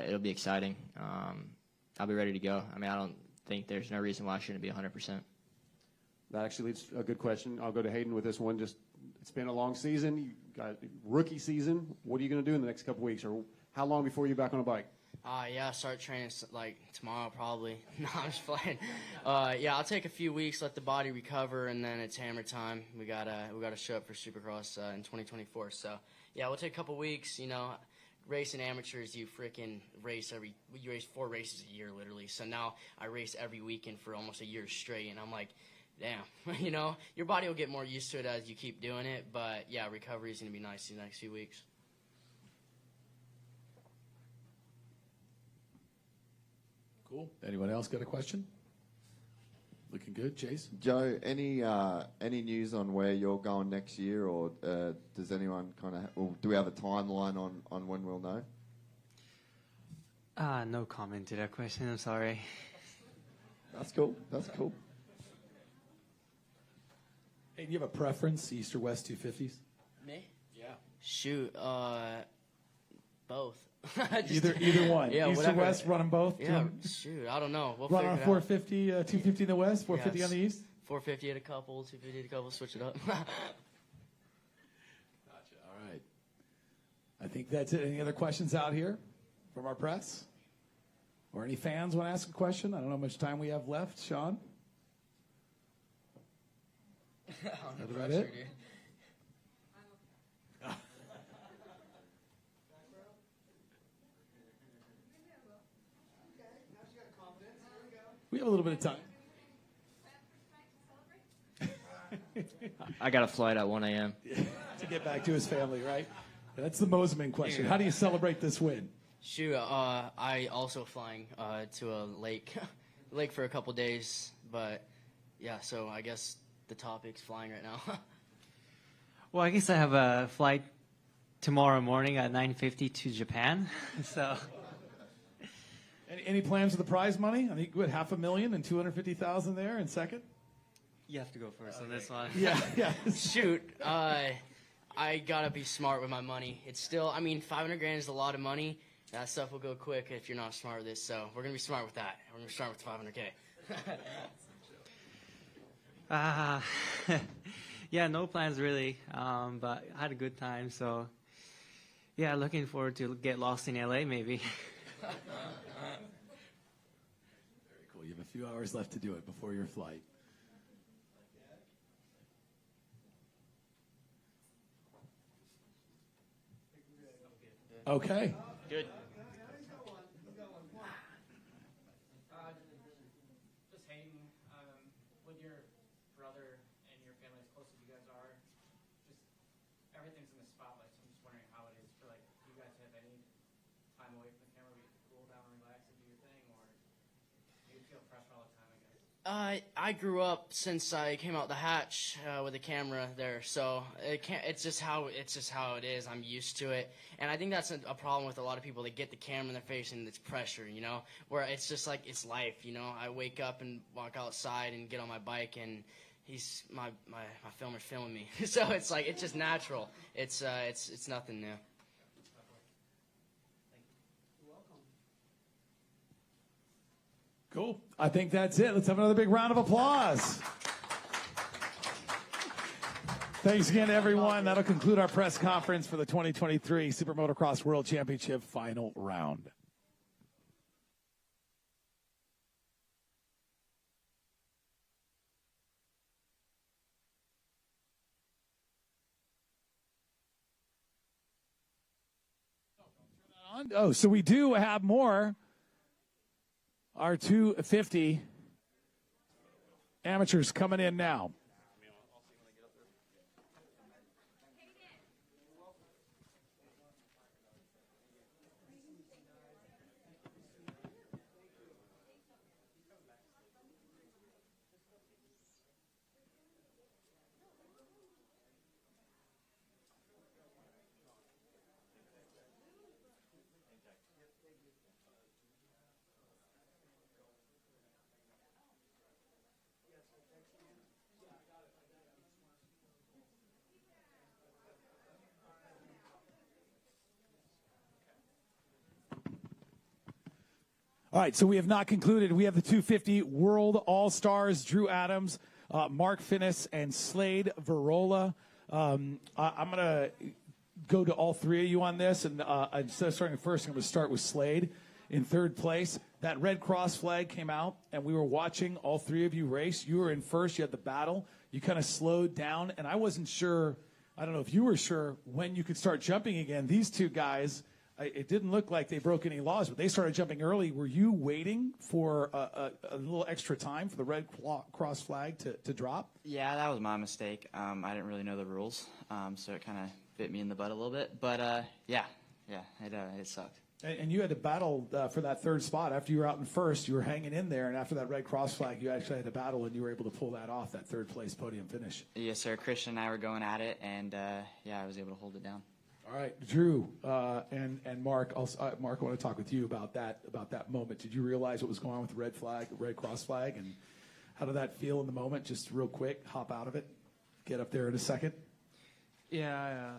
it'll be exciting. I'll be ready to go. I mean, I don't think there's no reason why I shouldn't be 100%.
That actually leads to a good question. I'll go to Hayden with this one. It's been a long season. You got rookie season. What are you going to do in the next couple weeks, or how long before you're back on a bike?
Start training tomorrow probably. No, I'm just playing. I'll take a few weeks, let the body recover, and then it's hammer time. We gotta show up for Supercross in 2024. So we'll take a couple weeks. Racing amateurs, you freaking race you race 4 races a year literally. So now I race every weekend for almost a year straight, and I'm like, damn, your body will get more used to it as you keep doing it. But recovery is gonna be nice in the next few weeks.
Cool. Anyone else got a question? Looking good, Chase.
Joe, any news on where you're going next year, or does anyone do we have a timeline on when we'll know?
No comment to that question. I'm sorry.
That's cool.
Hey, do you have a preference, East or West 250s?
Me?
Yeah.
Shoot, both.
Either one.
Yeah,
East
whatever.
or West, run them both?
Yeah, shoot, I don't know. We'll
run
figure
on
it
450, 250 in the West, 450 on the East?
450 at a couple, 250 at a couple, switch it up.
Gotcha, all right. I I think that's it. Any other questions out here from our press? Or any fans want to ask a question? I don't know how much time we have left. Sean? That's about it? We have a little bit of time.
I got a flight at 1 a.m.
To get back to his family, right? That's the Moseman question. How do you celebrate this win?
Shoot, I also flying to a lake for a couple days, but yeah, so I guess the topic's flying right now.
Well, I guess I have a flight tomorrow morning at 9:50 to Japan. So,
any plans for the prize money? I think we had $500,000 and $250,000 there in second.
you have to go first on this one.
Yeah.
Shoot, I gotta be smart with my money. It's still, I mean, 500 grand is a lot of money. That stuff will go quick if you're not smart with this. So we're gonna be smart with that. We're gonna be smart with 500K.
Yeah, no plans really, but I had a good time. So, yeah, looking forward to get lost in LA maybe.
Very cool. You have a few hours left to do it before your flight. Okay.
Good.
Just Hayden, with your brother and your family as close as you guys are, just everything's in the spotlight. So I'm just wondering how it is for like you guys to have any time away from the camera where you can cool down, relax, and do your thing, or do you feel pressure all the time?
I grew up since I came out the hatch with a camera there, so it's just how it is. I'm used to it, and I think that's a problem with a lot of people. They get the camera in their face and it's pressure, you know, where it's just like it's life, you know. I wake up and walk outside and get on my bike, and my filmer's filming me, so it's like it's just natural. It's nothing new.
Cool. I think that's it. Let's have another big round of applause. Thanks again, everyone. That'll conclude our press conference for the 2023 SuperMotocross World Championship final round. Oh, so we do have more. Our 250 amateurs coming in now. All right, so we have not concluded. We have the 250 World All-Stars, Drew Adams, Mark Finnis, and Slade Verola. I'm going to go to all three of you on this, and instead of starting first, I'm going to start with Slade in third place. That red cross flag came out, and we were watching all three of you race. You were in first. You had the battle. You kind of slowed down, and I wasn't sure. I don't know if you were sure when you could start jumping again. These two guys, it didn't look like they broke any laws, but they started jumping early. Were you waiting for a little extra time for the red cross flag to drop?
Yeah, that was my mistake. I didn't really know the rules, so it kind of bit me in the butt a little bit. But, yeah, it sucked.
And you had to battle for that third spot. After you were out in first, you were hanging in there, and after that red cross flag, you actually had to battle, and you were able to pull that off, that third-place podium finish.
Yes, sir. Christian and I were going at it, and, yeah, I was able to hold it down.
All right, Drew and Mark. Mark, I want to talk with you about that moment. Did you realize what was going on with the red cross flag, and how did that feel in the moment? Just real quick, hop out of it, get up there in a second.
Yeah,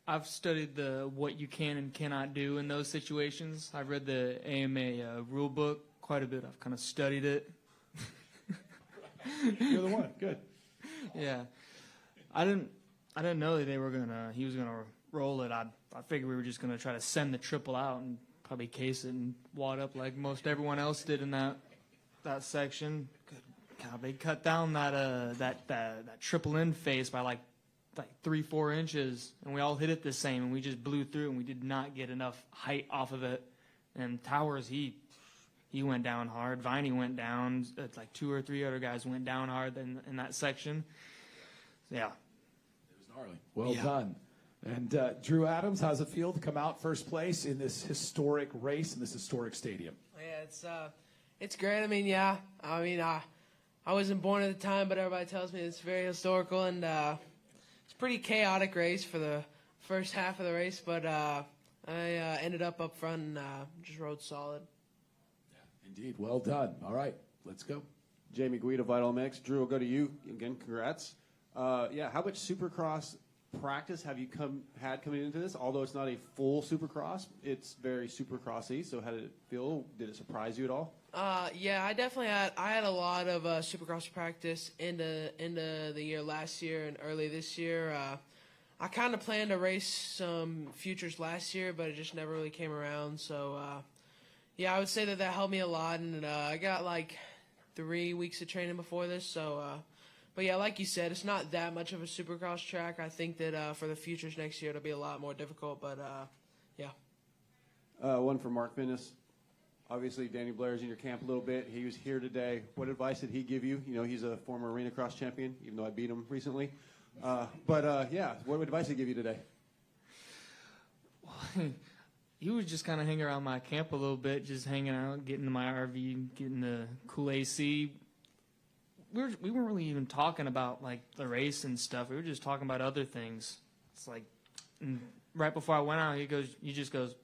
I've studied what you can and cannot do in those situations. I've read the AMA rule book quite a bit. I've kind of studied it.
You're the one. Good.
Yeah, I didn't know that he was gonna roll it, I figured we were just going to try to send the triple out and probably case it and wad up like most everyone else did in that section. Good God, they cut down that triple in face by like 3-4 inches, and we all hit it the same, and we just blew through, and we did not get enough height off of it. And Towers, he went down hard. Viney went down. It's like 2 or 3 other guys went down hard in that section. So, yeah.
It was gnarly. Well done. And Drew Adams, how's it feel to come out first place in this historic race in this historic stadium?
Yeah, it's great. I wasn't born at the time, but everybody tells me it's very historical, and it's a pretty chaotic race for the first half of the race, but I ended up front and just rode solid.
Yeah, indeed. Well done. All right, let's go.
Jamie Guida, Vital MX. Drew, we'll go to you. Again, congrats. How much Supercross practice have you had coming into this? Although it's not a full Supercross, it's very Supercrossy. So how did it feel? Did it surprise you at all?
Yeah, I definitely had a lot of Supercross practice into the year last year and early this year. I kind of planned to race some futures last year, but it just never really came around. So I would say that helped me a lot, and I got like 3 weeks of training before this. So, but yeah, like you said, it's not that much of a Supercross track. I think that for the futures next year, it'll be a lot more difficult. But yeah.
One for Mark Finnis. Obviously, Danny Blair's in your camp a little bit. He was here today. What advice did he give you? You know, he's a former arena cross champion, even though I beat him recently. What advice did he give you today?
He was just kind of hanging around my camp a little bit, just hanging out, getting in my RV, getting the cool AC. We weren't really even talking about like the race and stuff. We were just talking about other things. It's like right before I went out, he just goes,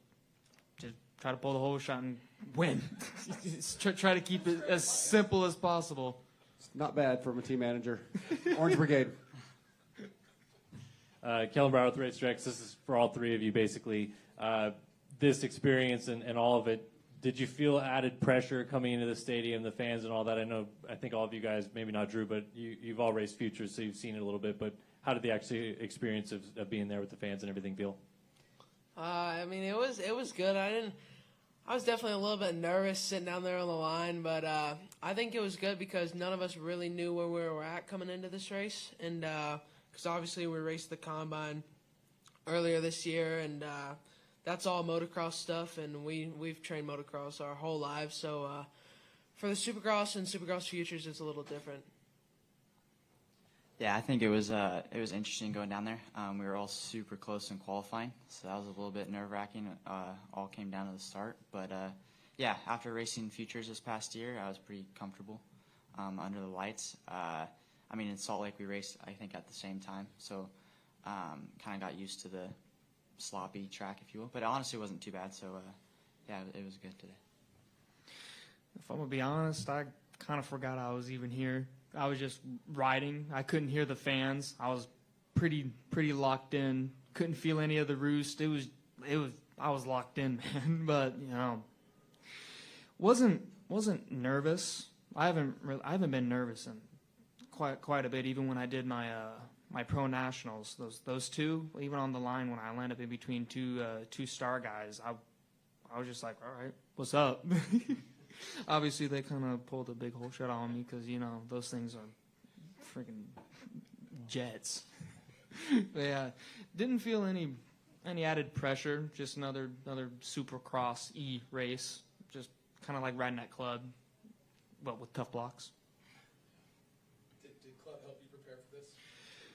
just try to pull the whole shot and win. Try to keep it as simple as possible.
It's not bad from a team manager. Orange Brigade.
Kellen Brower with Racetracks. This is for all three of you, basically. This experience and all of it, did you feel added pressure coming into the stadium, the fans and all that? I think all of you guys, maybe not Drew, but you've all raced futures, so you've seen it a little bit. But how did the actual experience of being there with the fans and everything feel?
It was good. I was definitely a little bit nervous sitting down there on the line, but I think it was good because none of us really knew where we were at coming into this race, and because obviously we raced the Combine earlier this year, and that's all motocross stuff, and we've trained motocross our whole lives, so for the Supercross and Supercross Futures, it's a little different.
Yeah, I think it was interesting going down there. We were all super close in qualifying, so that was a little bit nerve-wracking. All came down to the start, but after racing futures this past year, I was pretty comfortable under the lights. In Salt Lake we raced, I think, at the same time, so kind of got used to the sloppy track, if you will. But honestly, it wasn't too bad, so it was good today.
If I'm gonna be honest, I kind of forgot I was even here. I was just riding. I couldn't hear the fans. I was pretty locked in. Couldn't feel any of the roost. I was locked in, man. But wasn't nervous. I haven't been nervous in quite a bit. Even when I did my pro nationals, those two, even on the line when I landed in between two star guys, I was just like, all right, what's up? Obviously, they kind of pulled a big whole shot on me because, those things are freaking jets. But yeah, didn't feel any added pressure, just another Supercross race, just kind of like riding at club, but with tough blocks.
Did club help you prepare for this?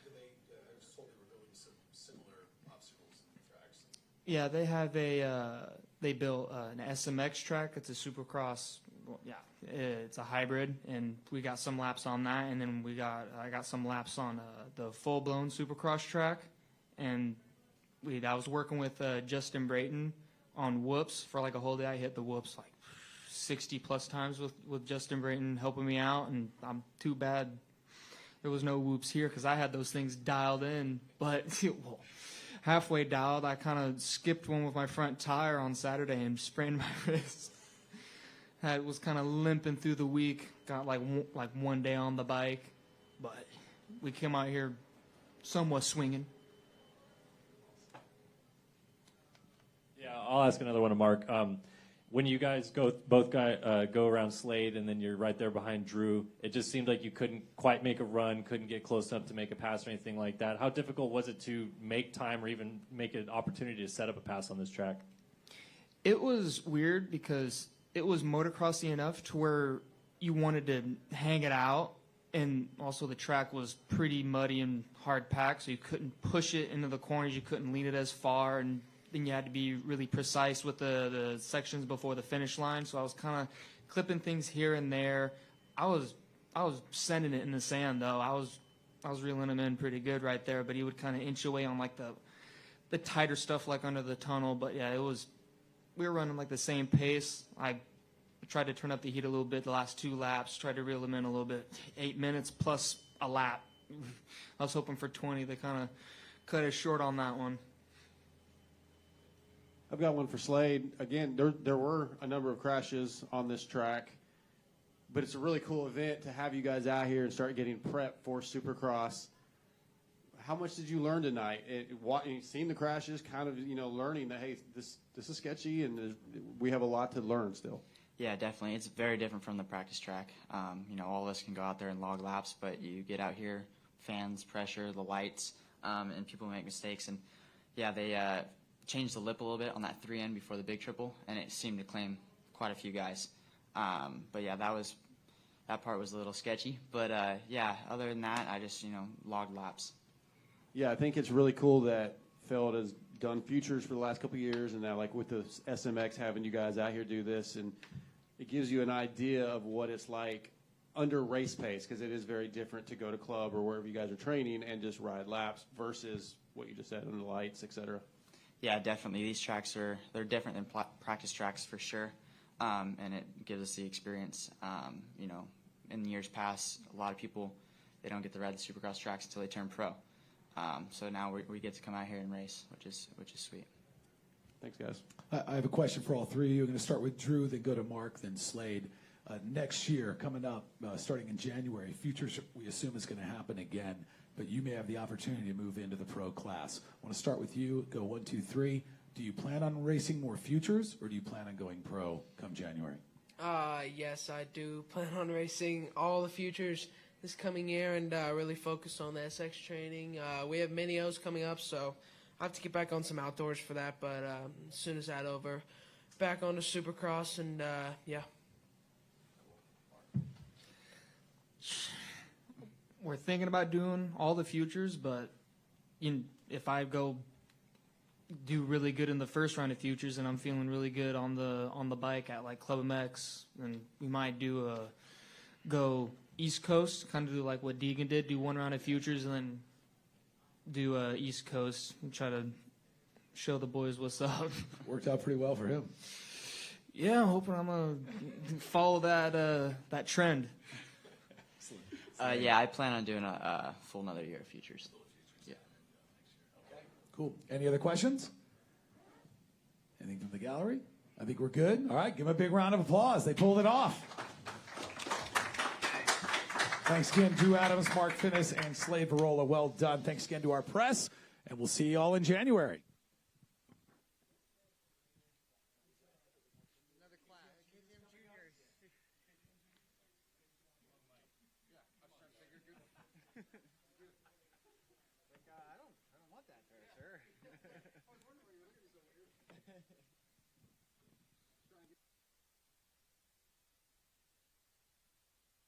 Did they, I was told they were building some similar obstacles in the tracks.
Yeah, they have they built an SMX track. It's a Supercross. It's a hybrid, and we got some laps on that, and then I got some laps on the full-blown Supercross track, and I was working with Justin Brayton on whoops for like a whole day. I hit the whoops like 60+ times with Justin Brayton helping me out, and I'm too bad there was no whoops here because I had those things dialed in, but halfway dialed, I kind of skipped one with my front tire on Saturday and sprained my wrist. Was kind of limping through the week. Got like one day on the bike, but we came out here somewhat swinging.
I'll ask another one of Mark. When you guys both go around Slade and then you're right there behind Drew, it just seemed like you couldn't quite make a run, couldn't get close enough to make a pass or anything like that. How difficult was it to make time or even make an opportunity to set up a pass on this track?
It was weird because it was motocrossy enough to where you wanted to hang it out, and also the track was pretty muddy and hard packed, so you couldn't push it into the corners, you couldn't lean it as far, and then you had to be really precise with the sections before the finish line. So I was kind of clipping things here and there. I was sending it in the sand though. I was reeling him in pretty good right there, but he would kind of inch away on like the tighter stuff like under the tunnel. But yeah, we were running like the same pace. I tried to turn up the heat a little bit the last 2 laps, tried to reel him in a little bit. 8 minutes plus a lap. I was hoping for 20. They kind of cut us short on that one.
I've got one for Slade. Again, there were a number of crashes on this track, but it's a really cool event to have you guys out here and start getting prep for Supercross. How much did you learn tonight? Seeing the crashes, kind of learning that hey, this is sketchy and we have a lot to learn still.
Yeah, definitely. It's very different from the practice track. All of us can go out there and log laps, but you get out here, fans, pressure, the lights, and people make mistakes. And yeah, they changed the lip a little bit on that 3N before the big triple, and it seemed to claim quite a few guys. But yeah, that part was a little sketchy. But yeah, other than that, I just logged laps.
Yeah, I think it's really cool that Feld has done futures for the last couple of years, and now like with the SMX having you guys out here do this, and it gives you an idea of what it's like under race pace, because it is very different to go to club or wherever you guys are training and just ride laps versus what you just said under the lights, etc.
Yeah, definitely. These tracks they're different than practice tracks for sure, and it gives us the experience. In years past, a lot of people they don't get to ride the Supercross tracks until they turn pro. So now we get to come out here and race, which is sweet.
Thanks, guys.
I have a question for all three of you. I'm going to start with Drew, then go to Mark, then Slade. Next year, coming up, starting in January, Futures we assume is going to happen again, but you may have the opportunity to move into the pro class. I want to start with you. Go 1, 2, 3. Do you plan on racing more Futures, or do you plan on going pro come January?
Yes, I do plan on racing all the Futures this coming year and really focus on the SX training. We have mini O's coming up, so I have to get back on some outdoors for that, but as soon as that's over, back on to Supercross, and yeah.
We're thinking about doing all the Futures, but if I go do really good in the first round of Futures and I'm feeling really good on the bike at like Club MX, then we might go East Coast, kind of do like what Deegan did, do 1 round of Futures and then do East Coast and try to show the boys what's up.
Worked out pretty well for him.
Yeah, I'm hoping I'm gonna follow that trend.
Yeah, I plan on doing a full another year of Futures. Yeah.
Cool. Any other questions? Anything from the gallery? I think we're good. All right, give them a big round of applause. They pulled it off. Thanks again, Drew Adams, Mark Finnis, and Slade Varola. Well done. Thanks again to our press, and we'll see you all in January.
I don't want that there, sir.